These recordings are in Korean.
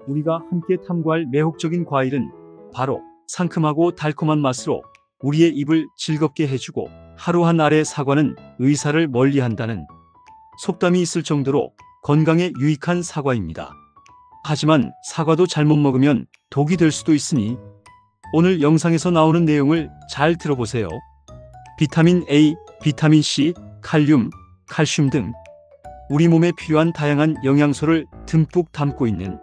우리가 함께 탐구할 매혹적인 과일은 바로 상큼하고 달콤한 맛으로 우리의 입을 즐겁게 해주고 하루 한 알의 사과는 의사를 멀리한다는 속담이 있을 정도로 건강에 유익한 사과입니다. 하지만 사과도 잘못 먹으면 독이 될 수도 있으니 오늘 영상에서 나오는 내용을 잘 들어보세요. 비타민 A, 비타민 C, 칼륨, 칼슘 등 우리 몸에 필요한 다양한 영양소를 듬뿍 담고 있는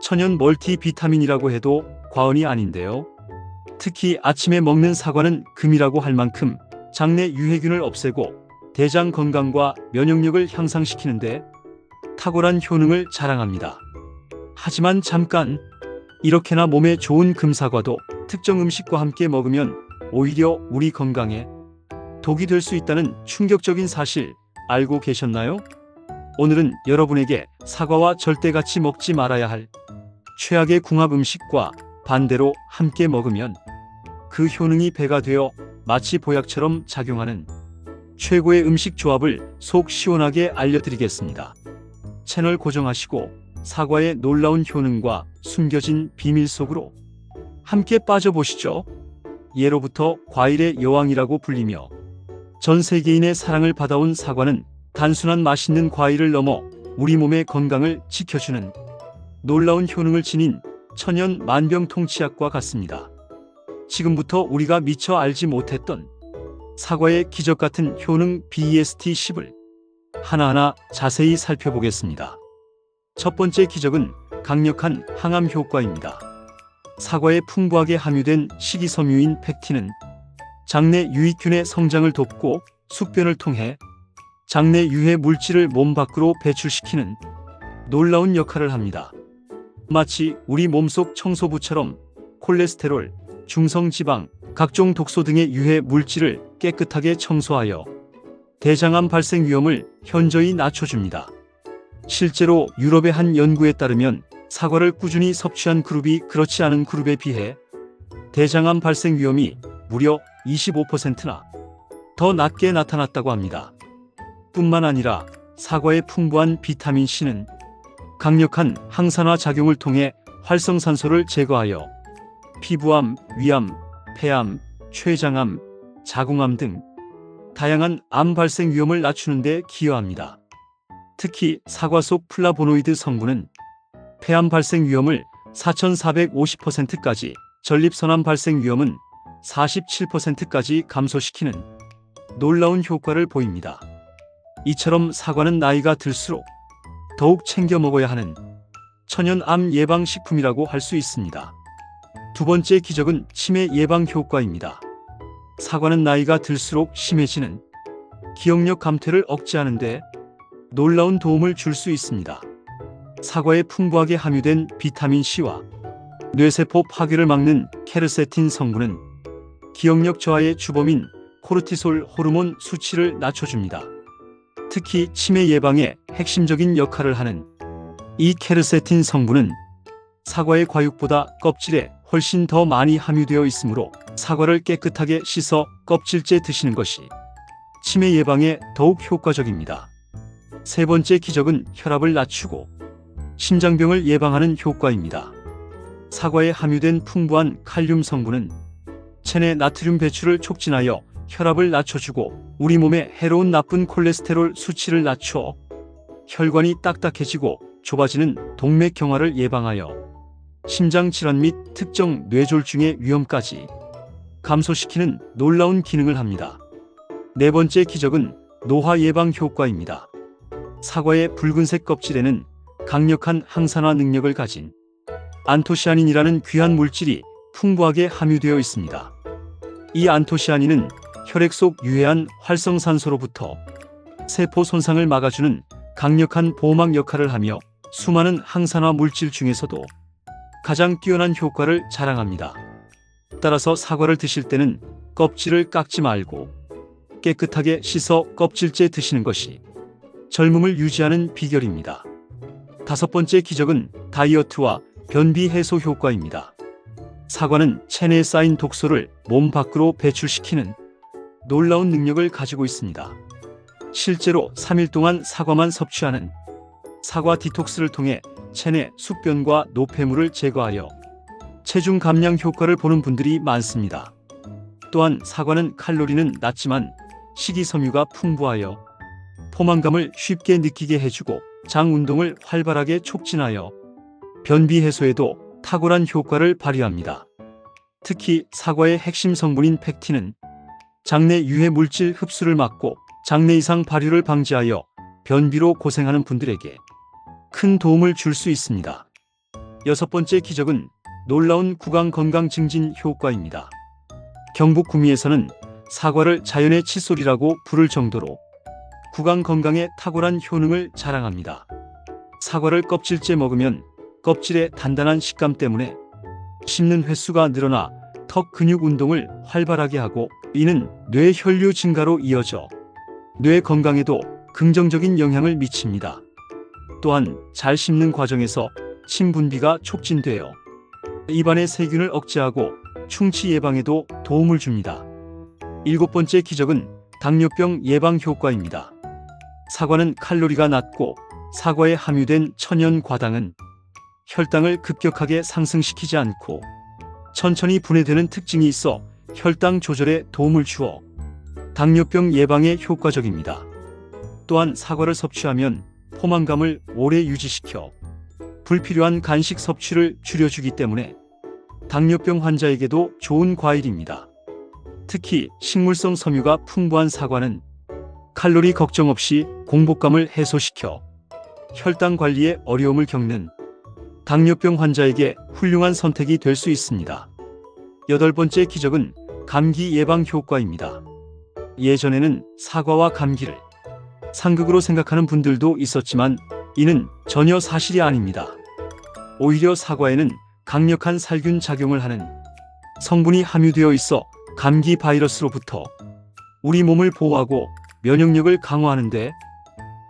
천연 멀티비타민이라고 해도 과언이 아닌데요. 특히 아침에 먹는 사과는 금이라고 할 만큼 장내 유해균을 없애고 대장 건강과 면역력을 향상시키는데 탁월한 효능을 자랑합니다. 하지만 잠깐, 이렇게나 몸에 좋은 금사과도 특정 음식과 함께 먹으면 오히려 우리 건강에 독이 될 수 있다는 충격적인 사실 알고 계셨나요? 오늘은 여러분에게 사과와 절대 같이 먹지 말아야 할 최악의 궁합 음식과 반대로 함께 먹으면 그 효능이 배가 되어 마치 보약처럼 작용하는 최고의 음식 조합을 속 시원하게 알려드리겠습니다. 채널 고정하시고 사과의 놀라운 효능과 숨겨진 비밀 속으로 함께 빠져보시죠. 예로부터 과일의 여왕이라고 불리며 전 세계인의 사랑을 받아온 사과는 단순한 맛있는 과일을 넘어 우리 몸의 건강을 지켜주는 놀라운 효능을 지닌 천연 만병통치약과 같습니다. 지금부터 우리가 미처 알지 못했던 사과의 기적 같은 효능 BEST10을 하나하나 자세히 살펴보겠습니다. 첫 번째 기적은 강력한 항암 효과입니다. 사과에 풍부하게 함유된 식이섬유인 팩틴은 장내 유익균의 성장을 돕고 숙변을 통해 장내 유해 물질을 몸 밖으로 배출시키는 놀라운 역할을 합니다. 마치 우리 몸속 청소부처럼 콜레스테롤, 중성지방, 각종 독소 등의 유해 물질을 깨끗하게 청소하여 대장암 발생 위험을 현저히 낮춰줍니다. 실제로 유럽의 한 연구에 따르면 사과를 꾸준히 섭취한 그룹이 그렇지 않은 그룹에 비해 대장암 발생 위험이 무려 25%나 더 낮게 나타났다고 합니다. 뿐만 아니라 사과의 풍부한 비타민 C는 강력한 항산화 작용을 통해 활성산소를 제거하여 피부암, 위암, 폐암, 췌장암, 자궁암 등 다양한 암 발생 위험을 낮추는 데 기여합니다. 특히 사과 속 플라보노이드 성분은 폐암 발생 위험을 4,450%까지, 전립선암 발생 위험은 47%까지 감소시키는 놀라운 효과를 보입니다. 이처럼 사과는 나이가 들수록 더욱 챙겨 먹어야 하는 천연 암 예방 식품이라고 할 수 있습니다. 두 번째 기적은 치매 예방 효과입니다. 사과는 나이가 들수록 심해지는 기억력 감퇴를 억제하는 데 놀라운 도움을 줄 수 있습니다. 사과에 풍부하게 함유된 비타민 C와 뇌세포 파괴를 막는 케르세틴 성분은 기억력 저하의 주범인 코르티솔 호르몬 수치를 낮춰줍니다. 특히 치매 예방에 핵심적인 역할을 하는 이 케르세틴 성분은 사과의 과육보다 껍질에 훨씬 더 많이 함유되어 있으므로 사과를 깨끗하게 씻어 껍질째 드시는 것이 치매 예방에 더욱 효과적입니다. 세 번째 기적은 혈압을 낮추고 심장병을 예방하는 효과입니다. 사과에 함유된 풍부한 칼륨 성분은 체내 나트륨 배출을 촉진하여 혈압을 낮춰주고 우리 몸의 해로운 나쁜 콜레스테롤 수치를 낮춰 혈관이 딱딱해지고 좁아지는 동맥경화를 예방하여 심장질환 및 특정 뇌졸중의 위험까지 감소시키는 놀라운 기능을 합니다. 네 번째 기적은 노화 예방 효과입니다. 사과의 붉은색 껍질에는 강력한 항산화 능력을 가진 안토시아닌이라는 귀한 물질이 풍부하게 함유되어 있습니다. 이 안토시아닌은 혈액 속 유해한 활성산소로부터 세포 손상을 막아주는 강력한 보호막 역할을 하며 수많은 항산화 물질 중에서도 가장 뛰어난 효과를 자랑합니다. 따라서 사과를 드실 때는 껍질을 깎지 말고 깨끗하게 씻어 껍질째 드시는 것이 젊음을 유지하는 비결입니다. 다섯 번째 기적은 다이어트와 변비 해소 효과입니다. 사과는 체내에 쌓인 독소를 몸 밖으로 배출시키는 놀라운 능력을 가지고 있습니다. 실제로 3일 동안 사과만 섭취하는 사과 디톡스를 통해 체내 숙변과 노폐물을 제거하여 체중 감량 효과를 보는 분들이 많습니다. 또한 사과는 칼로리는 낮지만 식이섬유가 풍부하여 포만감을 쉽게 느끼게 해주고 장 운동을 활발하게 촉진하여 변비 해소에도 탁월한 효과를 발휘합니다. 특히 사과의 핵심 성분인 팩틴은 장내 유해 물질 흡수를 막고 장내 이상 발유를 방지하여 변비로 고생하는 분들에게 큰 도움을 줄 수 있습니다. 여섯 번째 기적은 놀라운 구강 건강 증진 효과입니다. 경북 구미에서는 사과를 자연의 칫솔이라고 부를 정도로 구강 건강에 탁월한 효능을 자랑합니다. 사과를 껍질째 먹으면 껍질의 단단한 식감 때문에 씹는 횟수가 늘어나 턱 근육 운동을 활발하게 하고 이는 뇌 혈류 증가로 이어져 뇌 건강에도 긍정적인 영향을 미칩니다. 또한 잘 씹는 과정에서 침 분비가 촉진되어 입안의 세균을 억제하고 충치 예방에도 도움을 줍니다. 일곱 번째 기적은 당뇨병 예방 효과입니다. 사과는 칼로리가 낮고 사과에 함유된 천연 과당은 혈당을 급격하게 상승시키지 않고 천천히 분해되는 특징이 있어 혈당 조절에 도움을 주어 당뇨병 예방에 효과적입니다. 또한 사과를 섭취하면 포만감을 오래 유지시켜 불필요한 간식 섭취를 줄여주기 때문에 당뇨병 환자에게도 좋은 과일입니다. 특히 식물성 섬유가 풍부한 사과는 칼로리 걱정 없이 공복감을 해소시켜 혈당 관리에 어려움을 겪는 당뇨병 환자에게 훌륭한 선택이 될 수 있습니다. 여덟 번째 기적은 감기 예방 효과입니다. 예전에는 사과와 감기를 상극으로 생각하는 분들도 있었지만 이는 전혀 사실이 아닙니다. 오히려 사과에는 강력한 살균 작용을 하는 성분이 함유되어 있어 감기 바이러스로부터 우리 몸을 보호하고 면역력을 강화하는 데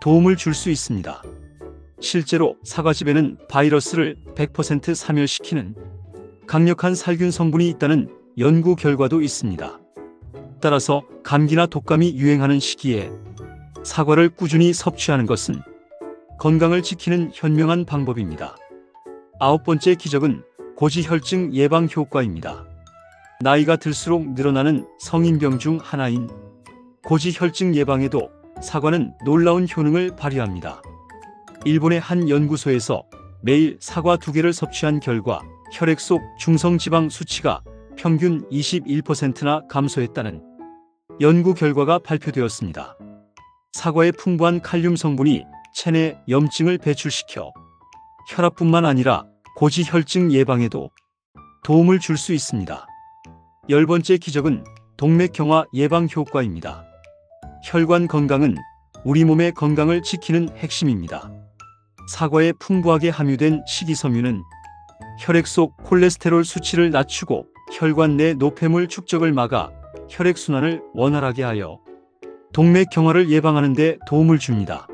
도움을 줄 수 있습니다. 실제로 사과즙에는 바이러스를 100% 사멸시키는 강력한 살균 성분이 있다는 연구 결과도 있습니다. 따라서 감기나 독감이 유행하는 시기에 사과를 꾸준히 섭취하는 것은 건강을 지키는 현명한 방법입니다. 아홉 번째 기적은 고지혈증 예방 효과입니다. 나이가 들수록 늘어나는 성인병 중 하나인 고지혈증 예방에도 사과는 놀라운 효능을 발휘합니다. 일본의 한 연구소에서 매일 사과 2개를 섭취한 결과 혈액 속 중성지방 수치가 평균 21%나 감소했다는 연구 결과가 발표되었습니다. 사과의 풍부한 칼륨 성분이 체내 염증을 배출시켜 혈압뿐만 아니라 고지혈증 예방에도 도움을 줄 수 있습니다. 열 번째 기적은 동맥경화 예방 효과입니다. 혈관 건강은 우리 몸의 건강을 지키는 핵심입니다. 사과에 풍부하게 함유된 식이섬유는 혈액 속 콜레스테롤 수치를 낮추고 혈관 내 노폐물 축적을 막아 혈액순환을 원활하게 하여 동맥경화를 예방하는 데 도움을 줍니다.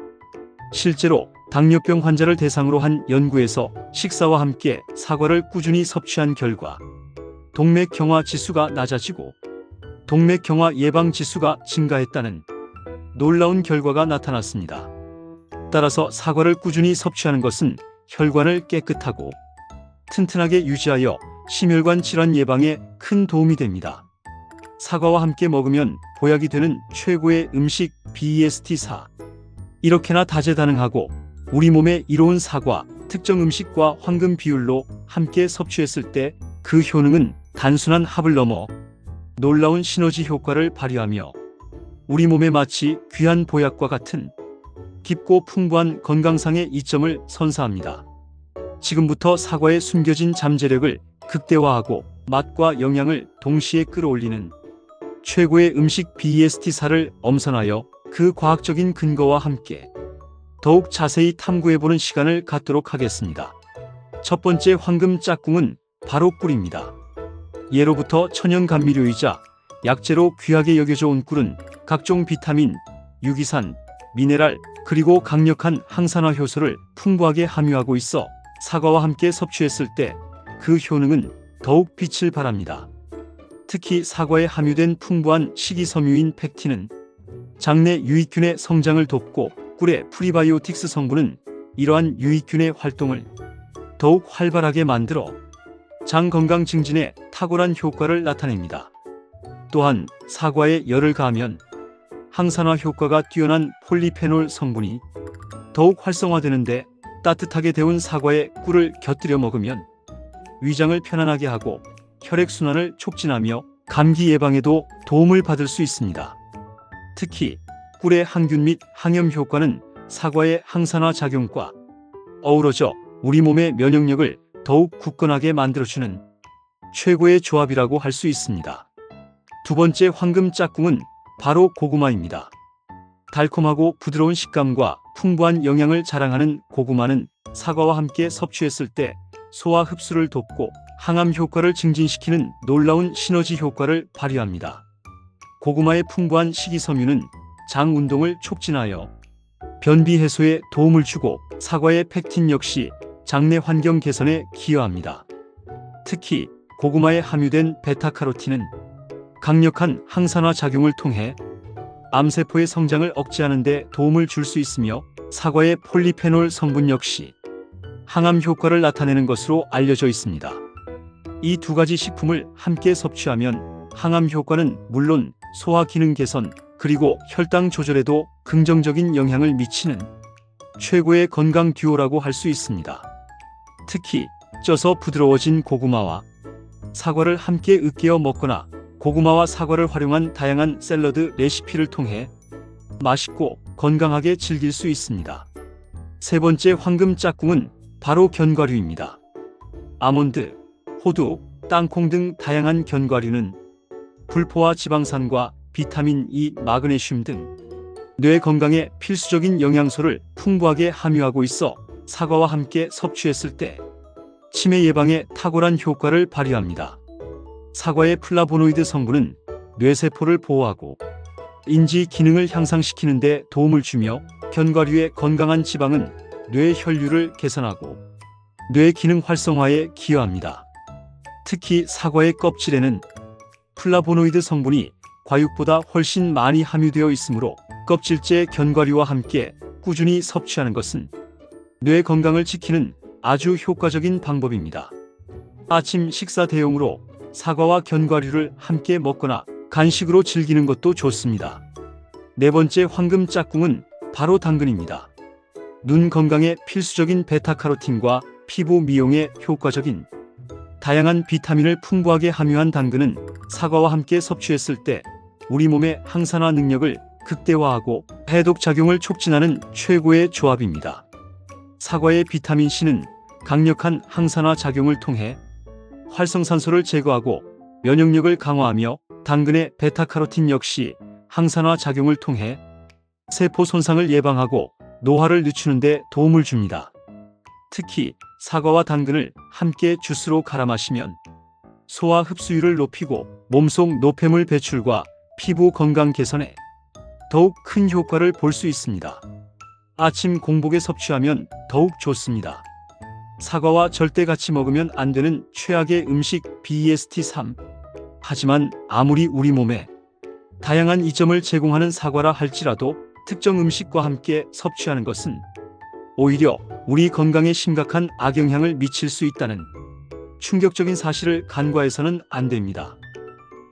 실제로 당뇨병 환자를 대상으로 한 연구에서 식사와 함께 사과를 꾸준히 섭취한 결과 동맥경화 지수가 낮아지고 동맥경화 예방 지수가 증가했다는 놀라운 결과가 나타났습니다. 따라서 사과를 꾸준히 섭취하는 것은 혈관을 깨끗하고 튼튼하게 유지하여 심혈관 질환 예방에 큰 도움이 됩니다. 사과와 함께 먹으면 보약이 되는 최고의 음식 BEST4. 이렇게나 다재다능하고 우리 몸에 이로운 사과, 특정 음식과 황금 비율로 함께 섭취했을 때 그 효능은 단순한 합을 넘어 놀라운 시너지 효과를 발휘하며 우리 몸에 마치 귀한 보약과 같은 깊고 풍부한 건강상의 이점을 선사합니다. 지금부터 사과의 숨겨진 잠재력을 극대화하고 맛과 영양을 동시에 끌어올리는 최고의 음식 BEST4를 엄선하여 그 과학적인 근거와 함께 더욱 자세히 탐구해보는 시간을 갖도록 하겠습니다. 첫 번째 황금 짝꿍은 바로 꿀입니다. 예로부터 천연 감미료이자 약재로 귀하게 여겨져 온 꿀은 각종 비타민, 유기산, 미네랄, 그리고 강력한 항산화 효소를 풍부하게 함유하고 있어 사과와 함께 섭취했을 때 그 효능은 더욱 빛을 발합니다. 특히 사과에 함유된 풍부한 식이섬유인 팩틴은 장내 유익균의 성장을 돕고 꿀의 프리바이오틱스 성분은 이러한 유익균의 활동을 더욱 활발하게 만들어 장 건강 증진에 탁월한 효과를 나타냅니다. 또한 사과에 열을 가하면 항산화 효과가 뛰어난 폴리페놀 성분이 더욱 활성화되는데, 따뜻하게 데운 사과에 꿀을 곁들여 먹으면 위장을 편안하게 하고 혈액순환을 촉진하며 감기 예방에도 도움을 받을 수 있습니다. 특히 꿀의 항균 및 항염 효과는 사과의 항산화 작용과 어우러져 우리 몸의 면역력을 더욱 굳건하게 만들어주는 최고의 조합이라고 할 수 있습니다. 두 번째 황금 짝꿍은 바로 고구마입니다. 달콤하고 부드러운 식감과 풍부한 영양을 자랑하는 고구마는 사과와 함께 섭취했을 때 소화 흡수를 돕고 항암 효과를 증진시키는 놀라운 시너지 효과를 발휘합니다. 고구마의 풍부한 식이섬유는 장 운동을 촉진하여 변비 해소에 도움을 주고, 사과의 펙틴 역시 장내 환경 개선에 기여합니다. 특히 고구마에 함유된 베타카로틴은 강력한 항산화 작용을 통해 암세포의 성장을 억제하는 데 도움을 줄 수 있으며, 사과의 폴리페놀 성분 역시 항암 효과를 나타내는 것으로 알려져 있습니다. 이 두 가지 식품을 함께 섭취하면 항암 효과는 물론 소화 기능 개선, 그리고 혈당 조절에도 긍정적인 영향을 미치는 최고의 건강 듀오라고 할 수 있습니다. 특히 쪄서 부드러워진 고구마와 사과를 함께 으깨어 먹거나 고구마와 사과를 활용한 다양한 샐러드 레시피를 통해 맛있고 건강하게 즐길 수 있습니다. 세 번째 황금 짝꿍은 바로 견과류입니다. 아몬드, 호두, 땅콩 등 다양한 견과류는 불포화 지방산과 비타민 E, 마그네슘 등 뇌 건강에 필수적인 영양소를 풍부하게 함유하고 있어 사과와 함께 섭취했을 때 치매 예방에 탁월한 효과를 발휘합니다. 사과의 플라보노이드 성분은 뇌세포를 보호하고 인지 기능을 향상시키는 데 도움을 주며, 견과류의 건강한 지방은 뇌 혈류를 개선하고 뇌 기능 활성화에 기여합니다. 특히 사과의 껍질에는 플라보노이드 성분이 과육보다 훨씬 많이 함유되어 있으므로 껍질째 견과류와 함께 꾸준히 섭취하는 것은 뇌 건강을 지키는 아주 효과적인 방법입니다. 아침 식사 대용으로 사과와 견과류를 함께 먹거나 간식으로 즐기는 것도 좋습니다. 네 번째 황금 짝꿍은 바로 당근입니다. 눈 건강에 필수적인 베타카로틴과 피부 미용에 효과적인 다양한 비타민을 풍부하게 함유한 당근은 사과와 함께 섭취했을 때 우리 몸의 항산화 능력을 극대화하고 해독 작용을 촉진하는 최고의 조합입니다. 사과의 비타민 C는 강력한 항산화 작용을 통해 활성산소를 제거하고 면역력을 강화하며, 당근의 베타카로틴 역시 항산화 작용을 통해 세포 손상을 예방하고 노화를 늦추는 데 도움을 줍니다. 특히 사과와 당근을 함께 주스로 갈아 마시면 소화 흡수율을 높이고 몸속 노폐물 배출과 피부 건강 개선에 더욱 큰 효과를 볼 수 있습니다. 아침 공복에 섭취하면 더욱 좋습니다. 사과와 절대 같이 먹으면 안 되는 최악의 음식 BEST3. 하지만 아무리 우리 몸에 다양한 이점을 제공하는 사과라 할지라도 특정 음식과 함께 섭취하는 것은 오히려 우리 건강에 심각한 악영향을 미칠 수 있다는 충격적인 사실을 간과해서는 안 됩니다.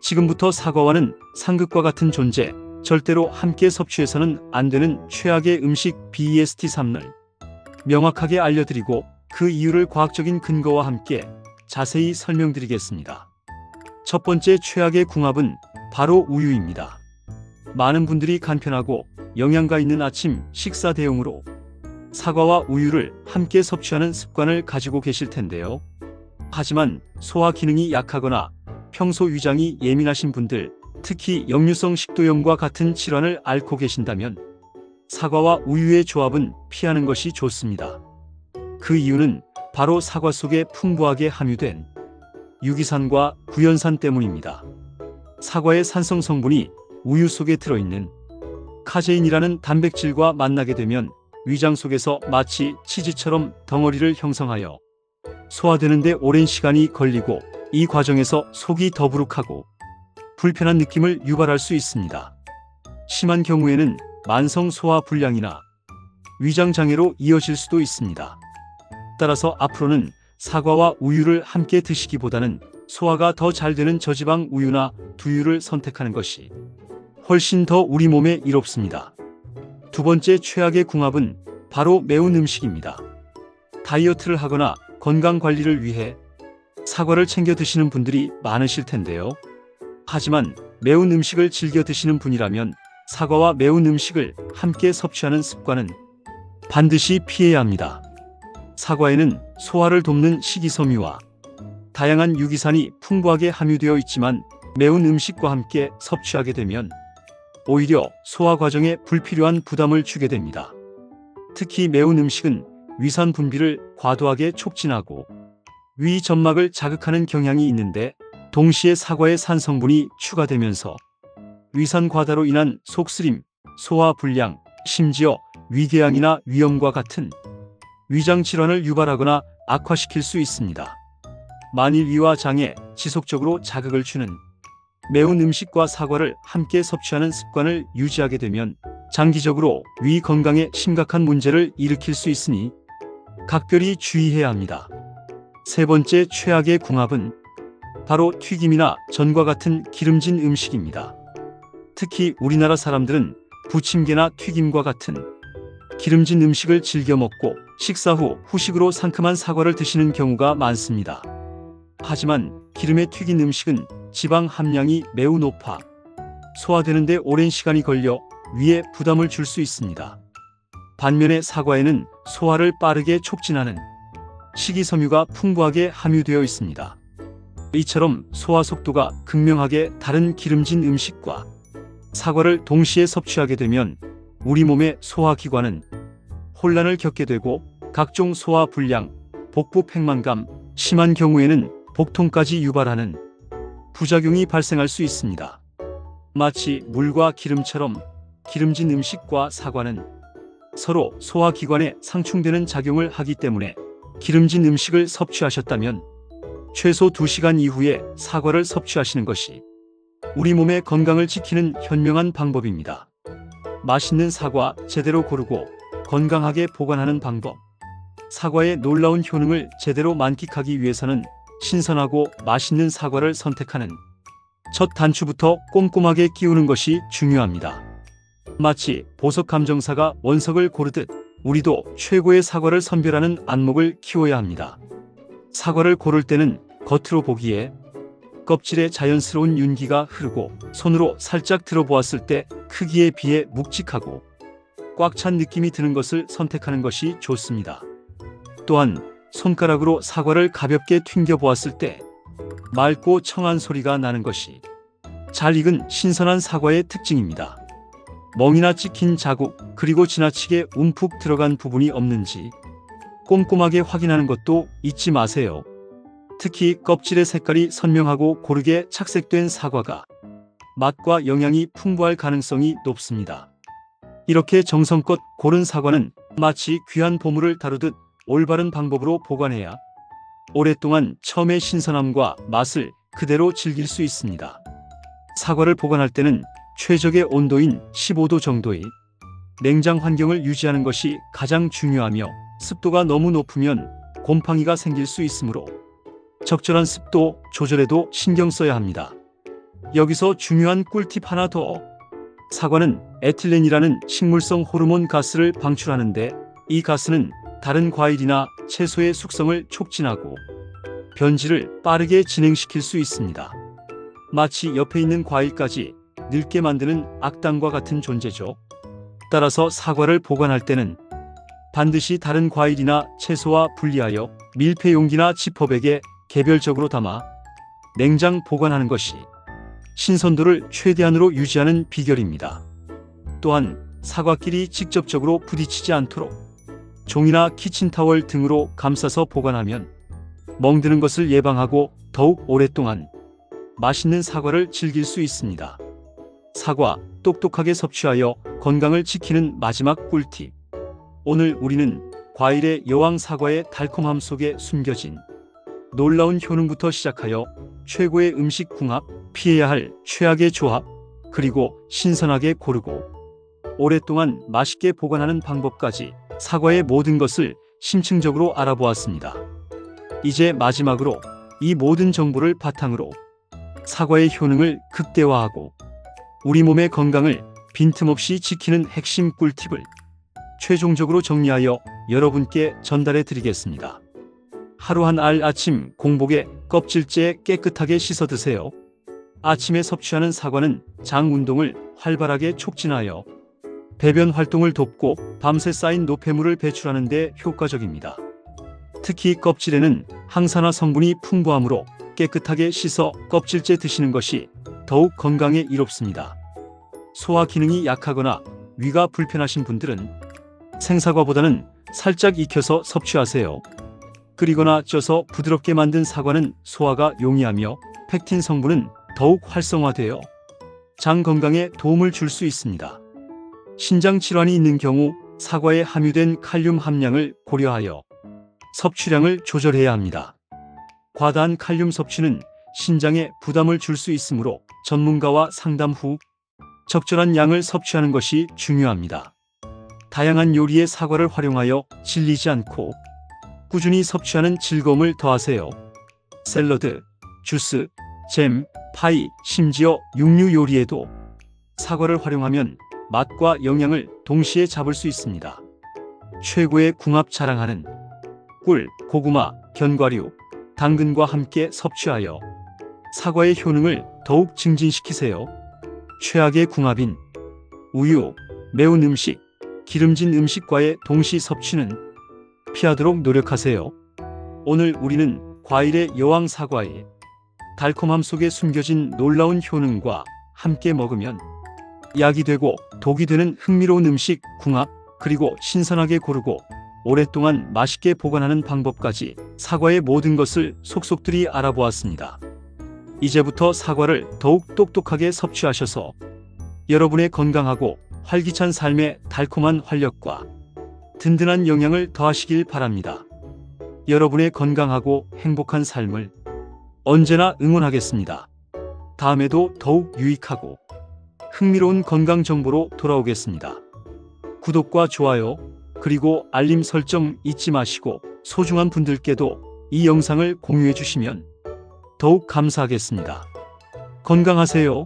지금부터 사과와는 상극과 같은 존재, 절대로 함께 섭취해서는 안 되는 최악의 음식 BEST3을 명확하게 알려드리고 그 이유를 과학적인 근거와 함께 자세히 설명드리겠습니다. 첫 번째 최악의 궁합은 바로 우유입니다. 많은 분들이 간편하고 영양가 있는 아침 식사 대용으로 사과와 우유를 함께 섭취하는 습관을 가지고 계실 텐데요. 하지만 소화 기능이 약하거나 평소 위장이 예민하신 분들, 특히 역류성 식도염과 같은 질환을 앓고 계신다면 사과와 우유의 조합은 피하는 것이 좋습니다. 그 이유는 바로 사과 속에 풍부하게 함유된 유기산과 구연산 때문입니다. 사과의 산성 성분이 우유 속에 들어있는 카제인이라는 단백질과 만나게 되면 위장 속에서 마치 치즈처럼 덩어리를 형성하여 소화되는 데 오랜 시간이 걸리고, 이 과정에서 속이 더부룩하고 불편한 느낌을 유발할 수 있습니다. 심한 경우에는 만성 소화 불량이나 위장 장애로 이어질 수도 있습니다. 따라서 앞으로는 사과와 우유를 함께 드시기보다는 소화가 더 잘 되는 저지방 우유나 두유를 선택하는 것이 훨씬 더 우리 몸에 이롭습니다. 두 번째 최악의 궁합은 바로 매운 음식입니다. 다이어트를 하거나 건강 관리를 위해 사과를 챙겨 드시는 분들이 많으실 텐데요. 하지만 매운 음식을 즐겨 드시는 분이라면 사과와 매운 음식을 함께 섭취하는 습관은 반드시 피해야 합니다. 사과에는 소화를 돕는 식이섬유와 다양한 유기산이 풍부하게 함유되어 있지만 매운 음식과 함께 섭취하게 되면 오히려 소화 과정에 불필요한 부담을 주게 됩니다. 특히 매운 음식은 위산 분비를 과도하게 촉진하고 위 점막을 자극하는 경향이 있는데 동시에 사과의 산 성분이 추가되면서 위산 과다로 인한 속쓰림, 소화 불량, 심지어 위궤양이나 위염과 같은 위장 질환을 유발하거나 악화시킬 수 있습니다. 만일 위와 장에 지속적으로 자극을 주는 매운 음식과 사과를 함께 섭취하는 습관을 유지하게 되면 장기적으로 위 건강에 심각한 문제를 일으킬 수 있으니 각별히 주의해야 합니다. 세 번째 최악의 궁합은 바로 튀김이나 전과 같은 기름진 음식입니다. 특히 우리나라 사람들은 부침개나 튀김과 같은 기름진 음식을 즐겨 먹고 식사 후 후식으로 상큼한 사과를 드시는 경우가 많습니다. 하지만 기름에 튀긴 음식은 지방 함량이 매우 높아 소화되는 데 오랜 시간이 걸려 위에 부담을 줄 수 있습니다. 반면에 사과에는 소화를 빠르게 촉진하는 식이섬유가 풍부하게 함유되어 있습니다. 이처럼 소화 속도가 극명하게 다른 기름진 음식과 사과를 동시에 섭취하게 되면 우리 몸의 소화기관은 혼란을 겪게 되고 각종 소화 불량, 복부 팽만감, 심한 경우에는 복통까지 유발하는 부작용이 발생할 수 있습니다. 마치 물과 기름처럼 기름진 음식과 사과는 서로 소화기관에 상충되는 작용을 하기 때문에 기름진 음식을 섭취하셨다면 최소 2시간 이후에 사과를 섭취하시는 것이 우리 몸의 건강을 지키는 현명한 방법입니다. 맛있는 사과 제대로 고르고 건강하게 보관하는 방법. 사과의 놀라운 효능을 제대로 만끽하기 위해서는 신선하고 맛있는 사과를 선택하는 첫 단추부터 꼼꼼하게 끼우는 것이 중요합니다. 마치 보석 감정사가 원석을 고르듯 우리도 최고의 사과를 선별하는 안목을 키워야 합니다. 사과를 고를 때는 겉으로 보기에 껍질에 자연스러운 윤기가 흐르고 손으로 살짝 들어보았을 때 크기에 비해 묵직하고 꽉 찬 느낌이 드는 것을 선택하는 것이 좋습니다. 또한 손가락으로 사과를 가볍게 튕겨 보았을 때 맑고 청한 소리가 나는 것이 잘 익은 신선한 사과의 특징입니다. 멍이나 찍힌 자국, 그리고 지나치게 움푹 들어간 부분이 없는지 꼼꼼하게 확인하는 것도 잊지 마세요. 특히 껍질의 색깔이 선명하고 고르게 착색된 사과가 맛과 영양이 풍부할 가능성이 높습니다. 이렇게 정성껏 고른 사과는 마치 귀한 보물을 다루듯 올바른 방법으로 보관해야 오랫동안 처음의 신선함과 맛을 그대로 즐길 수 있습니다. 사과를 보관할 때는 최적의 온도인 15도 정도의 냉장 환경을 유지하는 것이 가장 중요하며 습도가 너무 높으면 곰팡이가 생길 수 있으므로 적절한 습도 조절에도 신경 써야 합니다. 여기서 중요한 꿀팁 하나 더. 사과는 에틸렌이라는 식물성 호르몬 가스를 방출하는데 이 가스는 다른 과일이나 채소의 숙성을 촉진하고 변질을 빠르게 진행시킬 수 있습니다. 마치 옆에 있는 과일까지 늙게 만드는 악당과 같은 존재죠. 따라서 사과를 보관할 때는 반드시 다른 과일이나 채소와 분리하여 밀폐 용기나 지퍼백에 개별적으로 담아 냉장 보관하는 것이 신선도를 최대한으로 유지하는 비결입니다. 또한 사과끼리 직접적으로 부딪히지 않도록 종이나 키친타월 등으로 감싸서 보관하면 멍드는 것을 예방하고 더욱 오랫동안 맛있는 사과를 즐길 수 있습니다. 사과, 똑똑하게 섭취하여 건강을 지키는 마지막 꿀팁. 오늘 우리는 과일의 여왕 사과의 달콤함 속에 숨겨진 놀라운 효능부터 시작하여 최고의 음식 궁합, 피해야 할 최악의 조합, 그리고 신선하게 고르고 오랫동안 맛있게 보관하는 방법까지 사과의 모든 것을 심층적으로 알아보았습니다. 이제 마지막으로 이 모든 정보를 바탕으로 사과의 효능을 극대화하고 우리 몸의 건강을 빈틈없이 지키는 핵심 꿀팁을 최종적으로 정리하여 여러분께 전달해 드리겠습니다. 하루 한 알 아침 공복에 껍질째 깨끗하게 씻어 드세요. 아침에 섭취하는 사과는 장 운동을 활발하게 촉진하여 배변 활동을 돕고 밤새 쌓인 노폐물을 배출하는 데 효과적입니다. 특히 껍질에는 항산화 성분이 풍부하므로 깨끗하게 씻어 껍질째 드시는 것이 더욱 건강에 이롭습니다. 소화 기능이 약하거나 위가 불편하신 분들은 생사과보다는 살짝 익혀서 섭취하세요. 끓이거나 쪄서 부드럽게 만든 사과는 소화가 용이하며 펙틴 성분은 더욱 활성화되어 장 건강에 도움을 줄 수 있습니다. 신장 질환이 있는 경우 사과에 함유된 칼륨 함량을 고려하여 섭취량을 조절해야 합니다. 과다한 칼륨 섭취는 신장에 부담을 줄 수 있으므로 전문가와 상담 후 적절한 양을 섭취하는 것이 중요합니다. 다양한 요리에 사과를 활용하여 질리지 않고 꾸준히 섭취하는 즐거움을 더하세요. 샐러드, 주스, 잼, 파이, 심지어 육류 요리에도 사과를 활용하면 맛과 영양을 동시에 잡을 수 있습니다. 최고의 궁합 자랑하는 꿀, 고구마, 견과류, 당근과 함께 섭취하여 사과의 효능을 더욱 증진시키세요. 최악의 궁합인 우유, 매운 음식, 기름진 음식과의 동시 섭취는 피하도록 노력하세요. 오늘 우리는 과일의 여왕 사과의 달콤함 속에 숨겨진 놀라운 효능과 함께 먹으면 약이 되고 독이 되는 흥미로운 음식 궁합, 그리고 신선하게 고르고 오랫동안 맛있게 보관하는 방법까지 사과의 모든 것을 속속들이 알아보았습니다. 이제부터 사과를 더욱 똑똑하게 섭취하셔서 여러분의 건강하고 활기찬 삶에 달콤한 활력과 든든한 영양을 더하시길 바랍니다. 여러분의 건강하고 행복한 삶을 언제나 응원하겠습니다. 다음에도 더욱 유익하고 흥미로운 건강 정보로 돌아오겠습니다. 구독과 좋아요, 그리고 알림 설정 잊지 마시고 소중한 분들께도 이 영상을 공유해 주시면 더욱 감사하겠습니다. 건강하세요.